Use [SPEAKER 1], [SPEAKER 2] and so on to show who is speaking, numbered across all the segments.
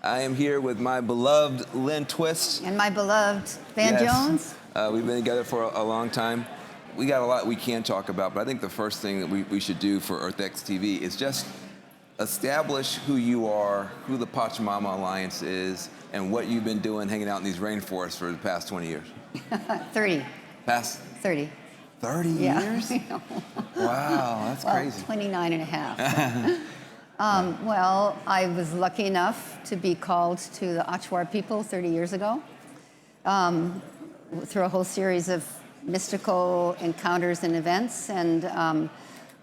[SPEAKER 1] I am here with my beloved Lynne Twist.
[SPEAKER 2] And my beloved Van Jones.
[SPEAKER 1] We've been together for a long time. We got a lot we can talk about, but I think the first thing that we should do for Earthx TV is just establish who you are, who the Pachamama Alliance is, and what you've been doing hanging out in these rainforests for the past 20 years.
[SPEAKER 2] 30.
[SPEAKER 1] Past
[SPEAKER 2] 30.
[SPEAKER 1] 30
[SPEAKER 2] Yeah.
[SPEAKER 1] years? Wow, that's crazy.
[SPEAKER 2] 29 and a half. Well, I was lucky enough to be called to the Achuar people 30 years ago through a whole series of mystical encounters and events. And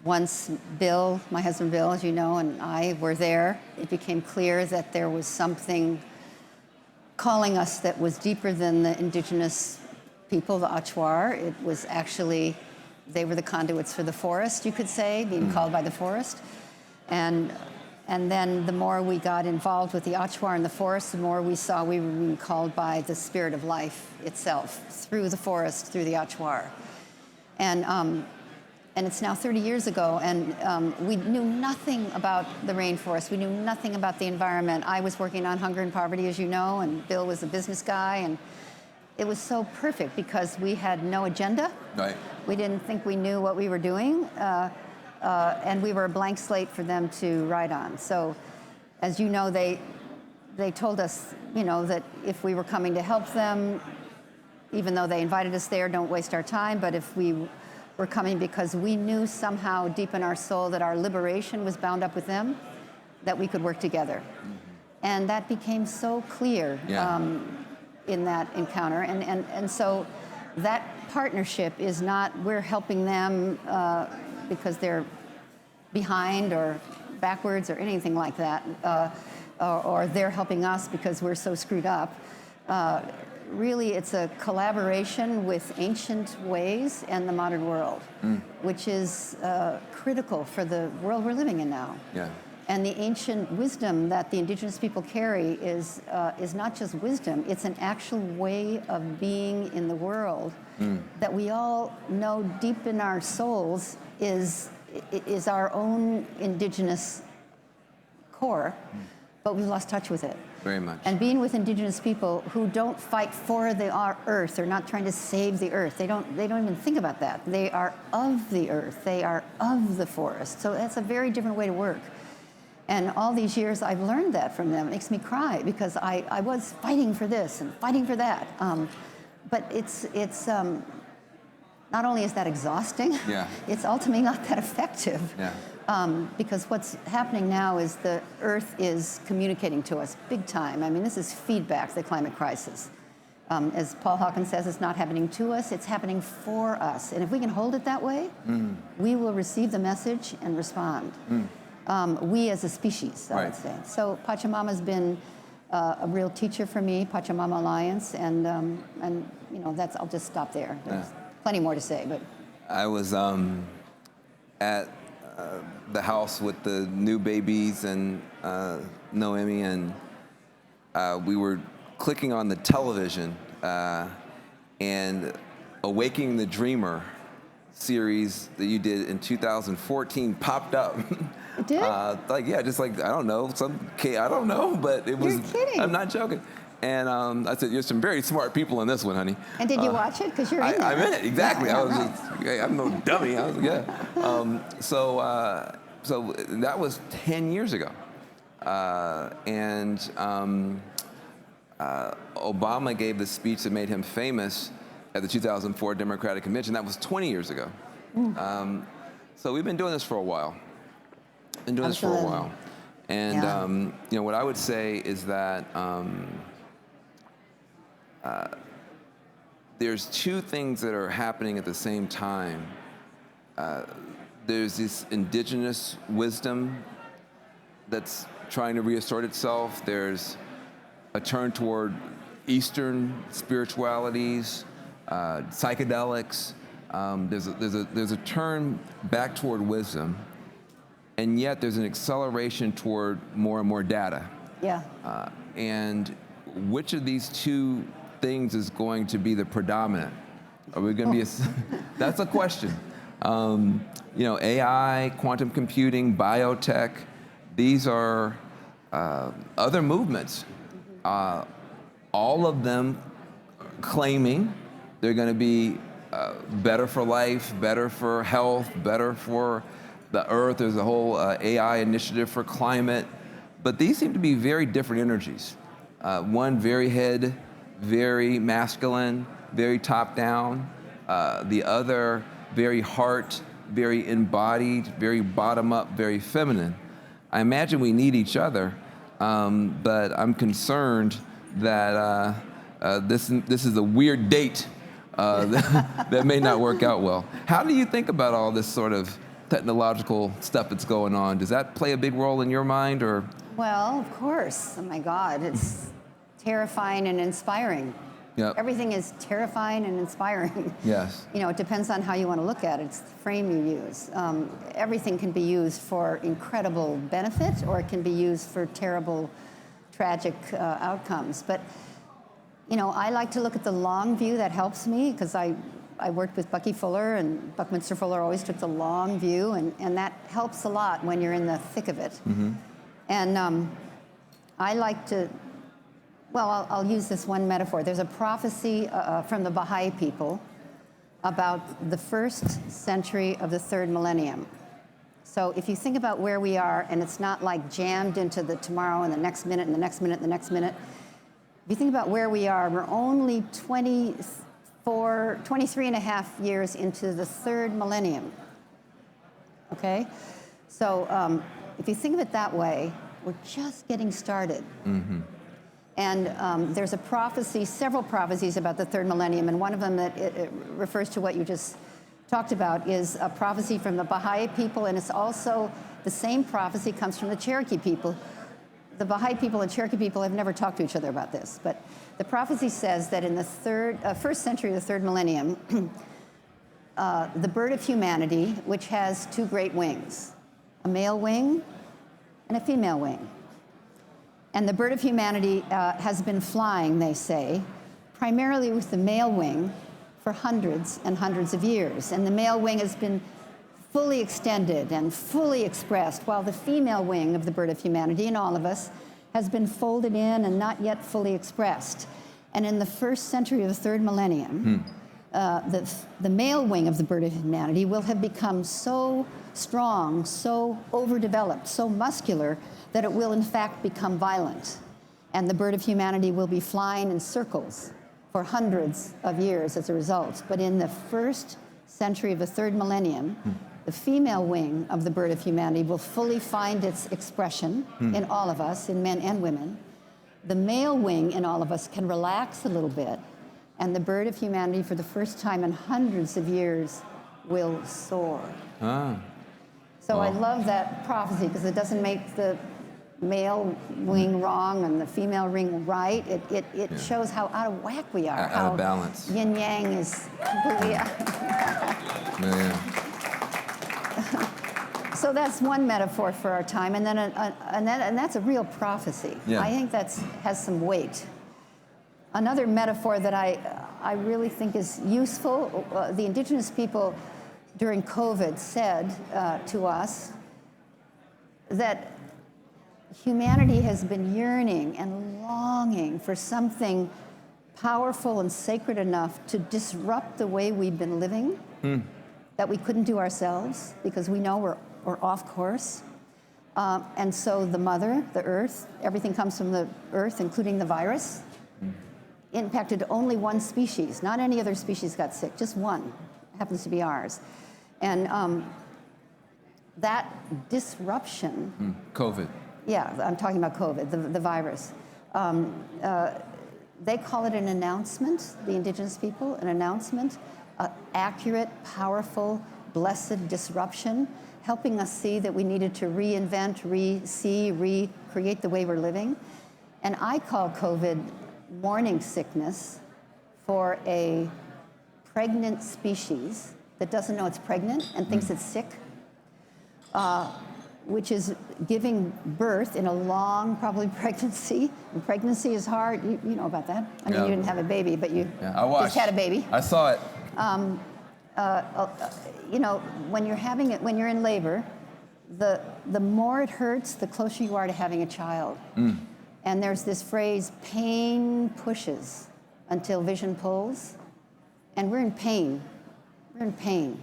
[SPEAKER 2] once Bill, my husband Bill, as you know, and I were there, it became clear that there was something calling us that was deeper than the indigenous people, the Achuar. It was actually, they were the conduits for the forest, you could say, being called by the forest. And then the more we got involved with the Achuar in the forest, the more we saw we were being called by the spirit of life itself, through the forest, through the Achuar. And it's now 30 years ago, and we knew nothing about the rainforest. We knew nothing about the environment. I was working on hunger and poverty, as you know, and Bill was a business guy, and it was so perfect because we had no agenda.
[SPEAKER 1] Right.
[SPEAKER 2] We didn't think we knew what we were doing. And we were a blank slate for them to write on. So, as you know, they told us, that if we were coming to help them, even though they invited us there, don't waste our time. But if we were coming because we knew somehow deep in our soul that our liberation was bound up with them, that we could work together. Mm-hmm. And that became so clear in that encounter. And so that partnership is not we're helping them because they're behind or backwards or anything like that, or they're helping us because we're so screwed up. Really, it's a collaboration with ancient ways and the modern world, which is critical for the world we're living in now. Yeah. And the ancient wisdom that the indigenous people carry is not just wisdom, it's an actual way of being in the world that we all know deep in our souls is our own indigenous core, but we've lost touch with it.
[SPEAKER 1] Very much.
[SPEAKER 2] And being with indigenous people who don't fight for the earth, they're not trying to save the earth. They don't even think about that. They are of the earth. They are of the forest. So that's a very different way to work. And all these years, I've learned that from them. It makes me cry because I was fighting for this and fighting for that. But it's not only is that exhausting, it's ultimately not that effective. Yeah. Because what's happening now is the Earth is communicating to us big time. I mean, this is feedback, the climate crisis. As Paul Hawkins says, it's not happening to us, it's happening for us. And if we can hold it that way, we will receive the message and respond. We as a species, I would say. So Pachamama's been a real teacher for me, Pachamama Alliance, and that's. I'll just stop there. There's plenty more to say, but
[SPEAKER 1] I was at the house with the new babies and Noemi, and we were clicking on the television, and Awakening the Dreamer series that you did in 2014 popped up.
[SPEAKER 2] It did?
[SPEAKER 1] I don't know, I don't know, but it was.
[SPEAKER 2] You're kidding.
[SPEAKER 1] I'm not joking. And I said, "There's some very smart people in this one, honey."
[SPEAKER 2] And did you watch it? Because you're in there.
[SPEAKER 1] I'm in it, exactly.
[SPEAKER 2] Yeah,
[SPEAKER 1] I'm no dummy. So that was 10 years ago, and Obama gave the speech that made him famous at the 2004 Democratic Convention. That was 20 years ago. So we've been doing this for a while. And what I would say is that there's two things that are happening at the same time. There's this indigenous wisdom that's trying to reassert itself. There's a turn toward Eastern spiritualities, psychedelics. There's a turn back toward wisdom, and yet there's an acceleration toward more and more data.
[SPEAKER 2] Yeah.
[SPEAKER 1] And which of these two things is going to be the predominant? Are we going to be that's a question. AI, quantum computing, biotech, these are other movements, all of them claiming they're going to be better for life, better for health, better for the earth. There's a whole AI initiative for climate. But these seem to be very different energies. One very head, very masculine, very top down. The other very heart, very embodied, very bottom up, very feminine. I imagine we need each other, but I'm concerned that this is a weird date that may not work out well. How do you think about all this sort of technological stuff that's going on? Does that play a big role in your mind, or?
[SPEAKER 2] Well, of course. Oh my God, it's terrifying and inspiring.
[SPEAKER 1] Yep.
[SPEAKER 2] Everything is terrifying and inspiring.
[SPEAKER 1] Yes.
[SPEAKER 2] You know, it depends on how you want to look at it. It's the frame you use. Everything can be used for incredible benefit, or it can be used for terrible, tragic outcomes. But, you know, I like to look at the long view. That helps me, because I worked with Bucky Fuller, and Buckminster Fuller always took the long view, and that helps a lot when you're in the thick of it. Mm-hmm. And I like to, well, I'll use this one metaphor. There's a prophecy from the Baha'i people about the first century of the third millennium. So if you think about where we are, and it's not like jammed into the tomorrow and the next minute and the next minute and the next minute. If you think about where we are, we're only 23 and a half years into the third millennium, okay? So if you think of it that way, we're just getting started. Mm-hmm. And there's a prophecy, several prophecies about the third millennium, and one of them that it refers to what you just talked about is a prophecy from the Baha'i people, and it's also the same prophecy comes from the Cherokee people. The Baha'i people and Cherokee people have never talked to each other about this, but the prophecy says that in the first century of the third millennium, the bird of humanity, which has two great wings, a male wing and a female wing. And the bird of humanity has been flying, they say, primarily with the male wing for hundreds and hundreds of years. And the male wing has been fully extended and fully expressed, while the female wing of the bird of humanity, in all of us, has been folded in and not yet fully expressed. And in the first century of the third millennium, the male wing of the bird of humanity will have become so strong, so overdeveloped, so muscular, that it will in fact become violent. And the bird of humanity will be flying in circles for hundreds of years as a result. But in the first century of the third millennium, the female wing of the bird of humanity will fully find its expression in all of us, in men and women. The male wing in all of us can relax a little bit, and the bird of humanity, for the first time in hundreds of years, will soar. So I love that prophecy, because it doesn't make the male wing wrong and the female wing right. It shows how out of whack we are.
[SPEAKER 1] Out of balance.
[SPEAKER 2] Yin yang is completely out. So that's one metaphor for our time, and then and that's a real prophecy.
[SPEAKER 1] Yeah.
[SPEAKER 2] I think that has some weight. Another metaphor that I really think is useful, the indigenous people during COVID said to us that humanity has been yearning and longing for something powerful and sacred enough to disrupt the way we've been living, that we couldn't do ourselves, because we know we're off course. And so the mother, the earth, everything comes from the earth, including the virus, impacted only one species. Not any other species got sick, just one. It happens to be ours. And that disruption...
[SPEAKER 1] COVID.
[SPEAKER 2] Yeah, I'm talking about COVID, the virus. They call it an announcement, the indigenous people, an announcement, accurate, powerful, blessed disruption, helping us see that we needed to reinvent, recreate the way we're living. And I call COVID morning sickness for a pregnant species that doesn't know it's pregnant and thinks it's sick, which is giving birth in a long, probably pregnancy. And pregnancy is hard. You know about that. I mean, you didn't have a baby, but you just had a baby.
[SPEAKER 1] I saw it.
[SPEAKER 2] You know, when you're having it, when you're in labor, the the more it hurts, the closer you are to having a child. And there's this phrase, pain pushes until vision pulls. And we're in pain. We're in pain.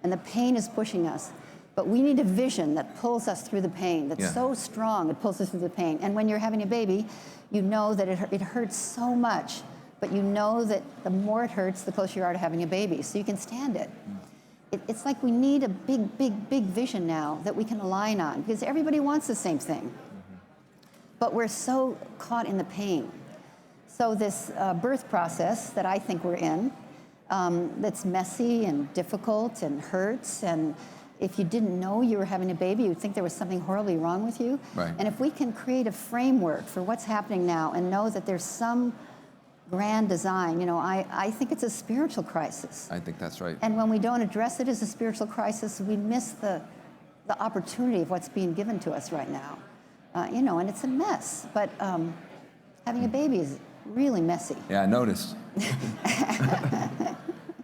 [SPEAKER 2] And the pain is pushing us. But we need a vision that pulls us through the pain, that's so strong, it pulls us through the pain. And when you're having a baby, you know that it hurts so much, but you know that the more it hurts, the closer you are to having a baby, so you can stand it. It's like we need a big, big, big vision now that we can align on, because everybody wants the same thing. But we're so caught in the pain. So this birth process that I think we're in, that's messy and difficult and hurts, and if you didn't know you were having a baby, you'd think there was something horribly wrong with you.
[SPEAKER 1] Right.
[SPEAKER 2] And if we can create a framework for what's happening now and know that there's some grand design, you know, I think it's a spiritual crisis.
[SPEAKER 1] I think that's right.
[SPEAKER 2] And when we don't address it as a spiritual crisis, we miss the opportunity of what's being given to us right now. You know, and it's a mess. But having a baby is really messy.
[SPEAKER 1] Yeah, I noticed.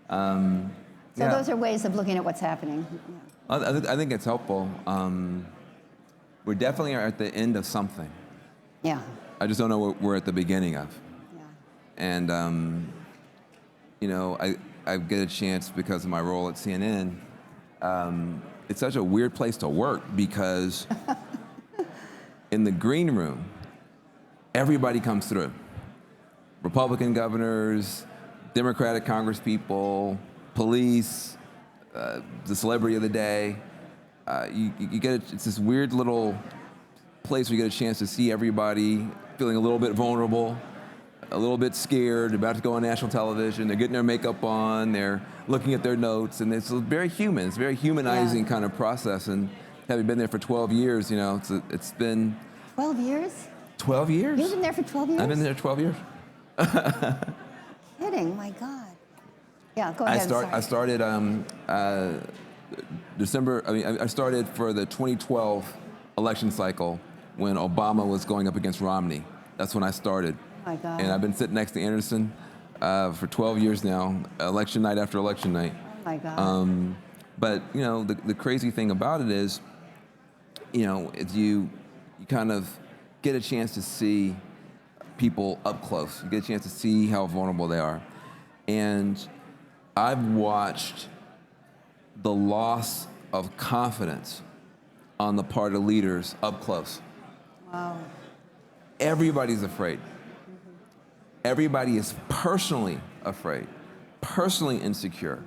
[SPEAKER 2] So those are ways of looking at what's happening. Yeah.
[SPEAKER 1] I think it's helpful. We definitely are at the end of something.
[SPEAKER 2] Yeah.
[SPEAKER 1] I just don't know what we're at the beginning of.
[SPEAKER 2] Yeah.
[SPEAKER 1] And, you know, I get a chance because of my role at CNN. It's such a weird place to work because in the green room, everybody comes through. Republican governors, Democratic congresspeople, police, the celebrity of the day. You get it's this weird little place where you get a chance to see everybody feeling a little bit vulnerable, a little bit scared, about to go on national television. They're getting their makeup on, they're looking at their notes, and it's very human. It's a very humanizing kind of process. And having been there for 12 years, you know, it's been
[SPEAKER 2] 12 years?
[SPEAKER 1] 12 years.
[SPEAKER 2] You've been there for 12 years?
[SPEAKER 1] I've been there 12 years.
[SPEAKER 2] Kidding, my God. Yeah, go ahead.
[SPEAKER 1] I started December. I started for the 2012 election cycle when Obama was going up against Romney. That's when I started.
[SPEAKER 2] Oh my God.
[SPEAKER 1] And I've been sitting next to Anderson for 12 years now, election night after election night.
[SPEAKER 2] Oh my God.
[SPEAKER 1] But you know, the crazy thing about it is, you know, you kind of get a chance to see people up close. You get a chance to see how vulnerable they are. And I've watched the loss of confidence on the part of leaders up close.
[SPEAKER 2] Wow.
[SPEAKER 1] Everybody's afraid. Everybody is personally afraid, personally insecure,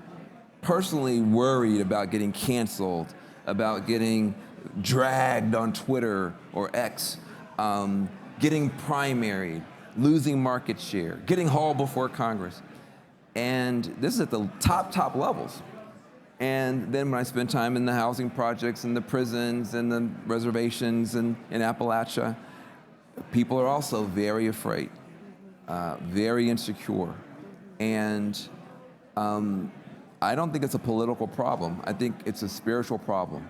[SPEAKER 1] personally worried about getting canceled, about getting dragged on Twitter or X, getting primaried, losing market share, getting hauled before Congress. And this is at the top levels. And then when I spend time in the housing projects and the prisons and the reservations and in Appalachia, people are also very afraid, very insecure. And I don't think it's a political problem. I think it's a spiritual problem.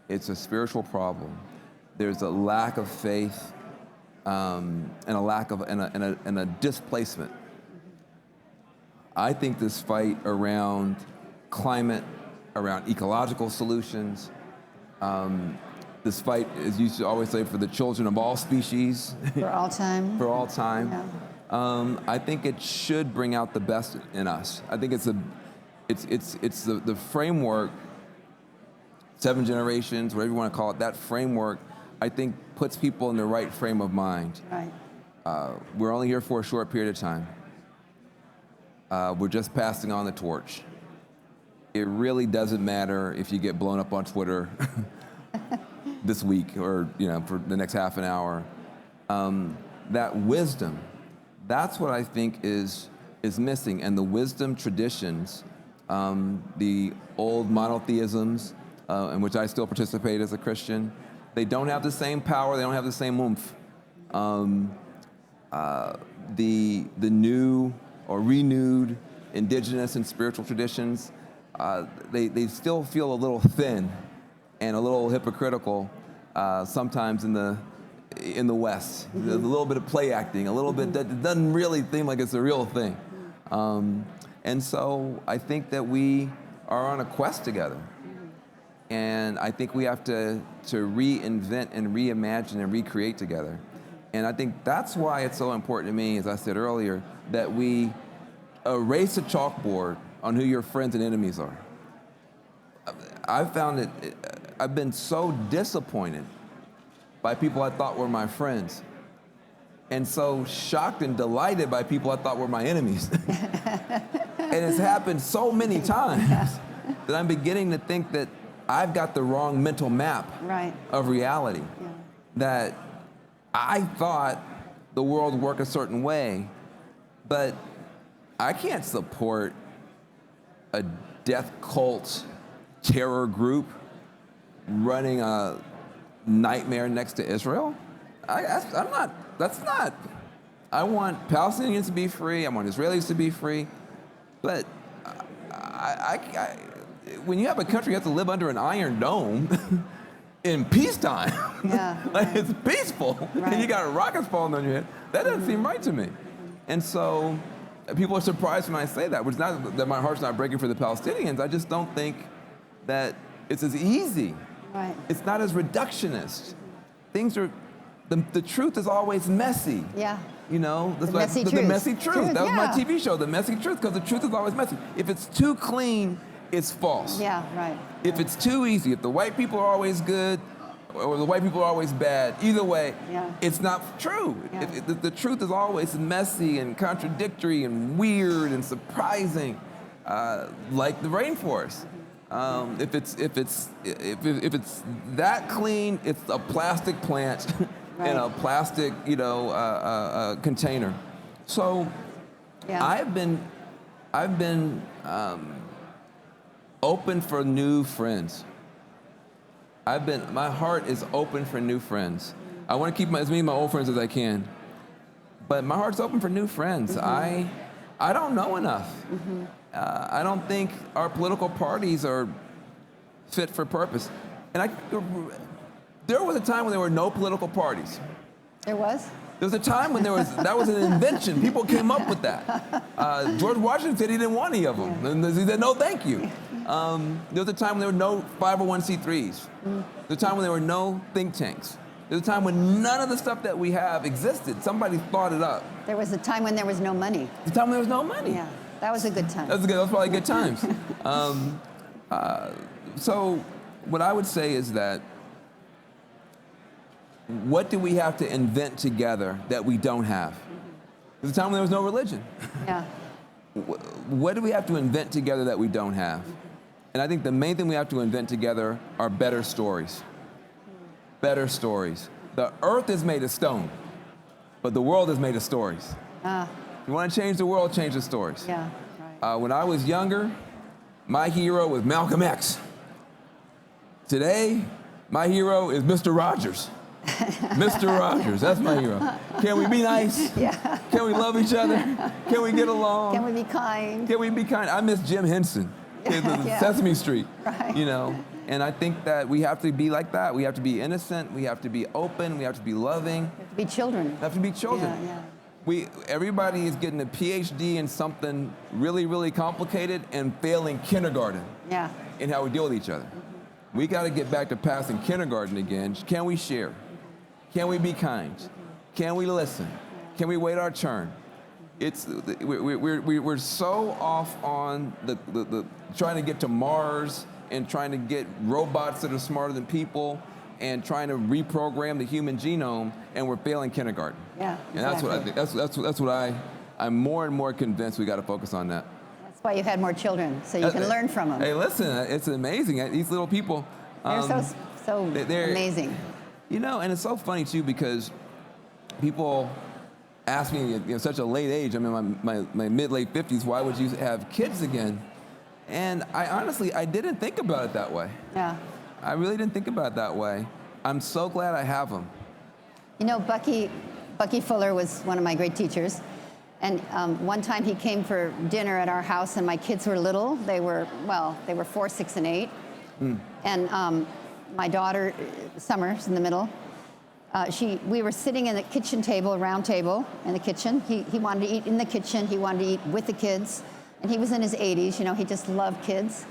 [SPEAKER 1] It's a spiritual problem. There's a lack of faith and a lack of and a displacement. I think this fight around climate, around ecological solutions, this fight, as you used to always say, for the children of all species.
[SPEAKER 2] For all time.
[SPEAKER 1] For all time.
[SPEAKER 2] Yeah.
[SPEAKER 1] I think it should bring out the best in us. I think it's the framework, 7 generations, whatever you want to call it, that framework, I think puts people in the right frame of mind.
[SPEAKER 2] Right.
[SPEAKER 1] We're only here for a short period of time. We're just passing on the torch. It really doesn't matter if you get blown up on Twitter this week or, you know, for the next half an hour. That wisdom, that's what I think is missing. And the wisdom traditions, the old monotheisms, in which I still participate as a Christian, they don't have the same power, they don't have the same oomph. The new or renewed indigenous and spiritual traditions, they still feel a little thin and a little hypocritical sometimes in the West.
[SPEAKER 2] Mm-hmm.
[SPEAKER 1] There's a little bit of play acting, a little bit that doesn't really seem like it's a real thing. And so I think that we are on a quest together. And I think we have to reinvent and reimagine and recreate together. And I think that's why it's so important to me, as I said earlier, that we erase a chalkboard on who your friends and enemies are. I've found that I've been so disappointed by people I thought were my friends, and so shocked and delighted by people I thought were my enemies. And it's happened so many times that I'm beginning to think that I've got the wrong mental map of reality. Yeah. That I thought the world worked a certain way, but I can't support a death cult terror group running a nightmare next to Israel. That's not. I want Palestinians to be free. I want Israelis to be free. But when you have a country you have to live under an iron dome in peacetime, like it's peaceful, and you got rockets falling on your head, that doesn't seem right to me. And so people are surprised when I say that, which is not that my heart's not breaking for the Palestinians. I just don't think that it's as easy. Right. It's not as reductionist. Things are, the truth is always messy. Yeah. You know, the messy truth. That was my TV show, The Messy Truth, because the truth is always messy. If it's too clean, it's false. Yeah, right. If it's too easy, if the white people are always good or the white people are always bad, either way, it's not true. Yeah. The truth is always messy and contradictory and weird and surprising, like the rainforest. If it's that clean, it's a plastic plant in a plastic, container. So I've been open for new friends. My heart is open for new friends. I want to keep as many of my old friends as I can, but my heart's open for new friends. I don't know enough. I don't think our political parties are fit for purpose. And there was a time when there were no political parties. There was? There was a time when that was an invention. People came up with that. George Washington said he didn't want any of them. Yeah. He said, no, thank you. There was a time when there were no 501c3s. There was a time when there were no think tanks. There was a time when none of the stuff that we have existed. Somebody thought it up. There was a time when there was no money. The time when there was no money. Yeah, that was a good time. That was probably good times. So what I would say is that what do we have to invent together that we don't have? There's a time when there was no religion. Yeah. What do we have to invent together that we don't have? And I think the main thing we have to invent together are better stories. Better stories. The earth is made of stone, but the world is made of stories. If you want to change the world, change the stories. Yeah, right. When I was younger, my hero was Malcolm X. Today, my hero is Mr. Rogers. Mr. Rogers, that's my hero. Can we be nice? Yeah. Can we love each other? Can we get along? Can we be kind? Can we be kind? I miss Jim Henson, Sesame Street. Right. And I think that we have to be like that. We have to be innocent. We have to be open. We have to be loving. We have to be children. We have to be children. Yeah. Everybody is getting a PhD in something really, really complicated and failing kindergarten. Yeah. In how we deal with each other. We got to get back to passing kindergarten again. Can we share? Can we be kind? Can we listen? Can we wait our turn? We're so off on the trying to get to Mars and trying to get robots that are smarter than people and trying to reprogram the human genome, and we're failing kindergarten. Yeah, exactly. And that's what I think. That's what I'm more and more convinced we got to focus on that. That's why you've had more children, so you can learn from them. Hey, listen, it's amazing. These little people. They're so amazing. And it's so funny too, because people ask me at such a late age, I'm in my mid-late 50s, why would you have kids again? And I didn't think about it that way. Yeah. I really didn't think about it that way. I'm so glad I have them. Bucky Fuller was one of my great teachers. And one time he came for dinner at our house, and my kids were little. They were 4, 6, and 8. And my daughter, Summer's in the middle. We were sitting in the kitchen table, a round table in the kitchen. He wanted to eat in the kitchen. He wanted to eat with the kids. And he was in his 80s, he just loved kids.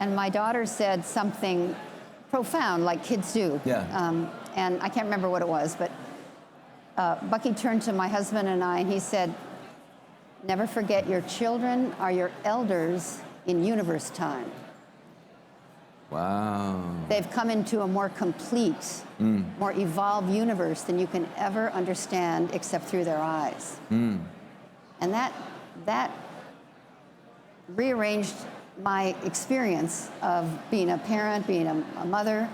[SPEAKER 2] And my daughter said something profound, like kids do.
[SPEAKER 1] Yeah.
[SPEAKER 2] And I can't remember what it was, but Bucky turned to my husband and I, and he said, "Never forget your children are your elders in universe time."
[SPEAKER 1] Wow.
[SPEAKER 2] They've come into a more complete, more evolved universe than you can ever understand except through their eyes. And that rearranged my experience of being a parent, being a mother.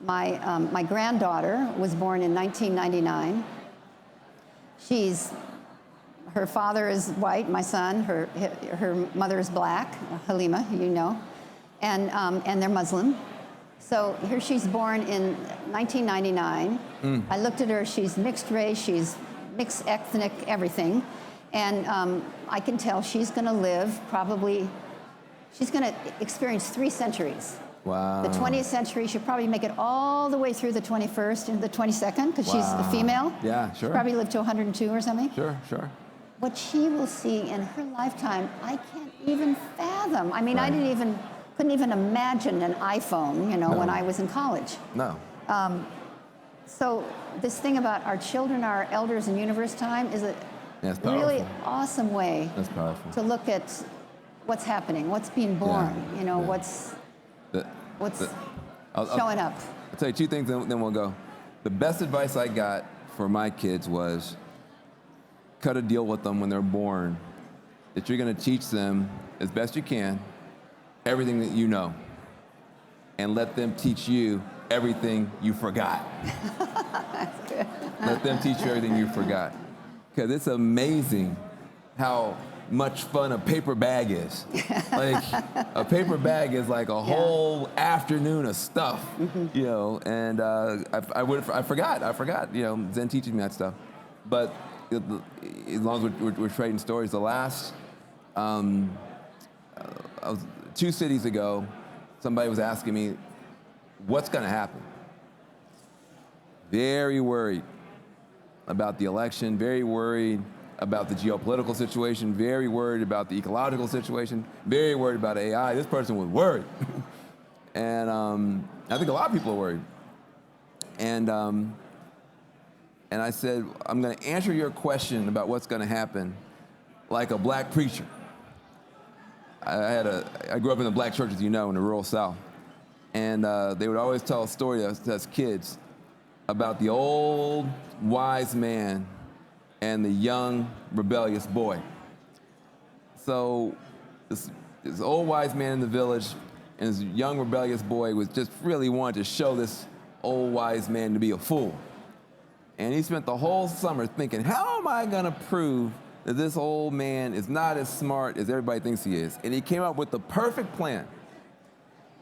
[SPEAKER 2] My granddaughter was born in 1999. Her father is white, my son. Her mother is black, Halima, you know, and they're Muslim. So here she's born in 1999. I looked at her, she's mixed race, she's mixed ethnic, everything. And I can tell she's gonna live she's gonna experience 3 centuries.
[SPEAKER 1] Wow.
[SPEAKER 2] The 20th century, she'll probably make it all the way through the 21st and the 22nd, because she's a female.
[SPEAKER 1] Yeah, sure.
[SPEAKER 2] She'll probably live to 102 or something.
[SPEAKER 1] Sure.
[SPEAKER 2] What she will see in her lifetime, I can't even fathom. I mean,
[SPEAKER 1] Right.
[SPEAKER 2] couldn't even imagine an iPhone,
[SPEAKER 1] No.
[SPEAKER 2] when I was in college.
[SPEAKER 1] No.
[SPEAKER 2] So this thing about our children, our elders in universe time, is a
[SPEAKER 1] That's powerful.
[SPEAKER 2] really awesome way
[SPEAKER 1] That's powerful.
[SPEAKER 2] to look at what's happening, what's being born,
[SPEAKER 1] Yeah.
[SPEAKER 2] what's
[SPEAKER 1] I'll
[SPEAKER 2] showing up.
[SPEAKER 1] I'll tell you 2 things, then we'll go. The best advice I got for my kids was cut a deal with them when they're born that you're going to teach them as best you can everything that you know, and let them teach you everything you forgot.
[SPEAKER 2] That's good.
[SPEAKER 1] Let them teach you everything you forgot. Because it's amazing how much fun a paper bag is. Like, a paper bag is like a whole afternoon of stuff, and I forgot, Zen teaching me that stuff. But as long as we're trading stories, the last, I was 2 cities ago, somebody was asking me, what's gonna happen? Very worried about the election, very worried about the geopolitical situation, very worried about the ecological situation, very worried about AI. This person was worried. And I think a lot of people are worried. And I said, I'm gonna answer your question about what's gonna happen like a black preacher. I grew up in the black church, as you know, in the rural South. And they would always tell a story to us kids about the old wise man and the young rebellious boy. So this old wise man in the village and this young rebellious boy was just really wanted to show this old wise man to be a fool. And he spent the whole summer thinking, how am I gonna prove that this old man is not as smart as everybody thinks he is? And he came up with the perfect plan.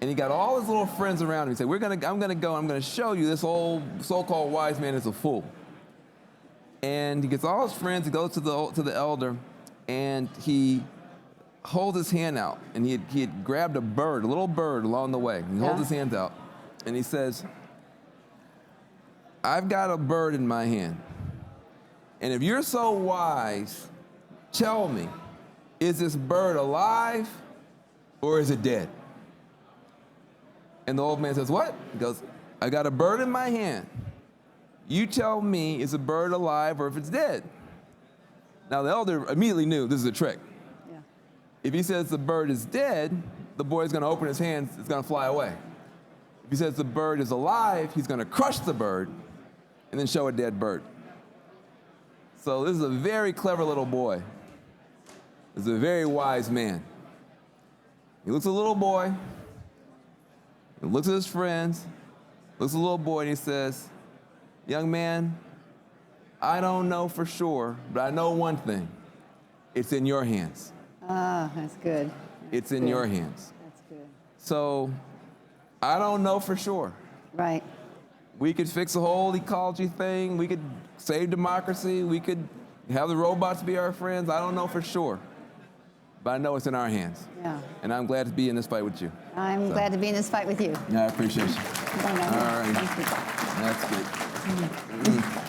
[SPEAKER 1] And he got all his little friends around him. He said, I'm gonna show you this old so-called wise man is a fool. And he gets all his friends, he goes to the elder, and he holds his hand out. And he had grabbed a little bird along the way. He holds his hands out, and he says, I've got a bird in my hand. And if you're so wise, tell me, is this bird alive or is it dead? And the old man says, what? He goes, I got a bird in my hand. You tell me, is a bird alive or if it's dead? Now the elder immediately knew this is a trick.
[SPEAKER 2] Yeah.
[SPEAKER 1] If he says the bird is dead, the boy's gonna open his hands, it's gonna fly away. If he says the bird is alive, he's gonna crush the bird and then show a dead bird. So this is a very clever little boy. This is a very wise man. He looks at the little boy, he looks at his friends, looks at the little boy, and he says, young man, I don't know for sure, but I know one thing. It's in your hands.
[SPEAKER 2] Ah, that's good.
[SPEAKER 1] It's in your hands.
[SPEAKER 2] That's good.
[SPEAKER 1] So I don't know for sure.
[SPEAKER 2] Right.
[SPEAKER 1] We could fix the whole ecology thing. We could save democracy. We could have the robots be our friends. I don't know for sure. But I know it's in our hands.
[SPEAKER 2] Yeah.
[SPEAKER 1] And I'm glad to be in this fight with you.
[SPEAKER 2] I'm glad to be in this fight with you.
[SPEAKER 1] Yeah, I appreciate you.
[SPEAKER 2] Bye now.
[SPEAKER 1] All right.
[SPEAKER 2] Thank you.
[SPEAKER 1] That's good.